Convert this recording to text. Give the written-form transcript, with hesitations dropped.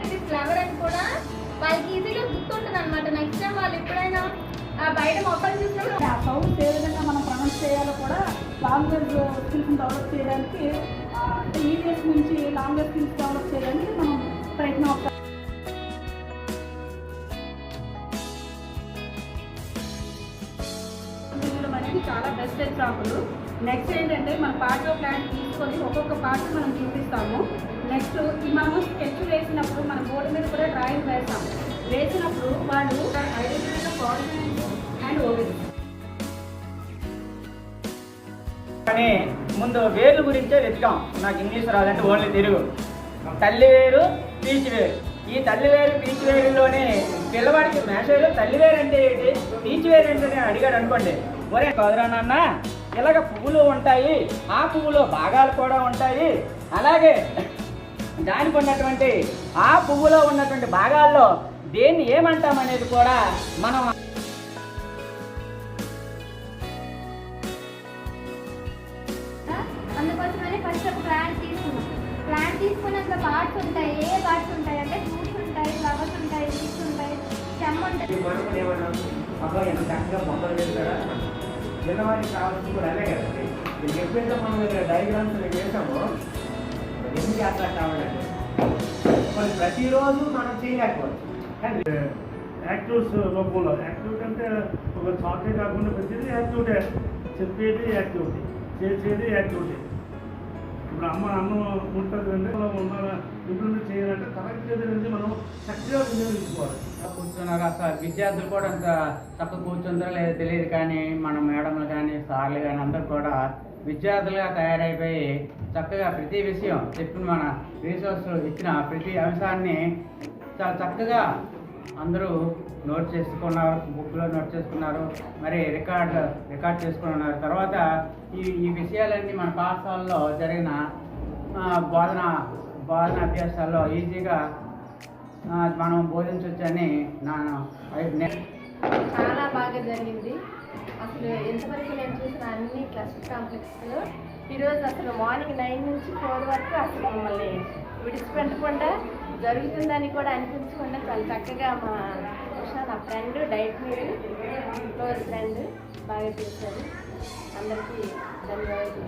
ఇది ఫ్లవర్ అని కూడా వాళ్ళకి ఈజీగా గుర్తుంటుంది అనమాట. నెక్స్ట్ టైం వాళ్ళు ఎప్పుడైనా బయట మొక్కలు చూసినప్పుడు ఆ సౌండ్స్ ఏ విధంగా మనం ప్రొనౌన్స్ చేయాలో కూడా లాంగ్వేజ్ స్కిల్స్ డెవలప్ చేయడానికి అంటే ఈవీఎస్ నుంచి లాంగ్వేజ్ స్కిల్స్ డెవలప్ చేయడానికి మనం ప్రయత్నం అనేది చాలా బెస్ట్ ఎగ్జాంపుల్. నెక్స్ట్ ఏంటంటే మన పార్ట్ ఆఫ్ ప్లాంట్ తీసుకొని ఒక్కొక్క పార్ట్ మనం చూపిస్తాము. నెక్స్ట్ మనము స్కెచ్ వేసినప్పుడు మన బోర్డు మీద కూడా డ్రాయింగ్ వేస్తాము. వేసినప్పుడు వాళ్ళు ఐడెంటిఫై కోఆర్డినేట్స్ అండ్ ఓవెన్స్. కానీ ముందు వేర్ల గురించే వెతికాం. నాకు ఇంగ్లీష్ రాదంటే ఓన్లీ తెలుగు. తల్లి వేరు పీచు వేరు. ఈ తల్లి వేరు పీచు వేరులోనే పిల్లవాడికి మేషలో తల్లి వేరు అంటే ఏంటి, పీచు వేరు అంటే అడిగాడు అనుకోండి, ఒరే కదరా నాన్న ఇలాగ పువ్వులు ఉంటాయి, ఆ పువ్వులో భాగాలు కూడా ఉంటాయి, అలాగే దానికి ఉన్నటువంటి ఆ పువ్వులో ఉన్నటువంటి భాగాల్లో దేన్ని ఏమంటాం అనేది కూడా మనం అందుకోసమని ఫస్ట్ ఒక ప్లాంట్ తీసుకున్నాం. ప్లాంట్ తీసుకున్నాక పార్ట్స్ ఉంటాయి. ఏ పార్ట్స్ ఉంటాయి అంటే ఫ్రూట్స్ ఉంటాయి, ఫ్లవర్స్ ఉంటాయి, లీవ్స్ ఉంటాయి, స్టెమ్ ఉంటుంది. అబ్బాయి ఎంత చక్కగా మొక్కలు వేస్తారా, చిన్నవారికి కావాల్సింది కూడా అదే కదండి. మీకు ఎప్పుడైతే మనం డయాగ్రామ్స్ వేసామో ఎందుకు అట్లా కావాలండి, మరి ప్రతిరోజు మనం చేయలేకపోవచ్చు. కానీ యాక్టివ్స్ రూపంలో యాక్టివిటీ అంటే ఒక చాటే కాకుండా ప్రతిదీ యాక్టివిటీ, చెప్పేది యాక్టివిటీ, చేసేది యాక్టివిటీ. ఇప్పుడు అన్నం ఉంటుంది అంటే మనం ఇంప్లిమెంట్ చేయాలంటే కరెక్ట్ అనేది మనం చక్కగా వినియోగించుకోవాలి. కూర్చున్నారు అసలు విద్యార్థులు కూడా అంత చక్కగా కూర్చుందో లేదో తెలియదు, కానీ మన మేడంలు కానీ సార్లు కానీ అందరూ కూడా విద్యార్థులుగా తయారైపోయి చక్కగా ప్రతి విషయం చెప్పిన మన రీసోర్స్ ఇచ్చిన ప్రతి అంశాన్ని చాలా చక్కగా అందరూ నోట్ చేసుకున్నారు, బుక్లో నోట్ చేసుకున్నారు, మరి రికార్డ్ చేసుకున్నారు. తర్వాత ఈ విషయాలన్నీ మన పాఠశాలలో జరిగిన బోధన అభ్యాసాల్లో ఈజీగా మనం బోధించవచ్చని చాలా బాగా జరిగింది. అసలు ఎంతవరకు నేను చూసిన అన్ని క్లస్టర్ కాంప్లెక్స్లో ఈరోజు అసలు మార్నింగ్ 9 నుంచి 4 వరకు అసలు మమ్మల్ని విడిచిపెట్టకుండా జరుగుతుందని కూడా అనిపించకుండా చాలా చక్కగా మా ఉషా నా ఫ్రెండ్ డైట్ మీరు క్లోజ్ ఫ్రెండ్ బాగా చేశారు. అందరికీ ధన్యవాదాలు.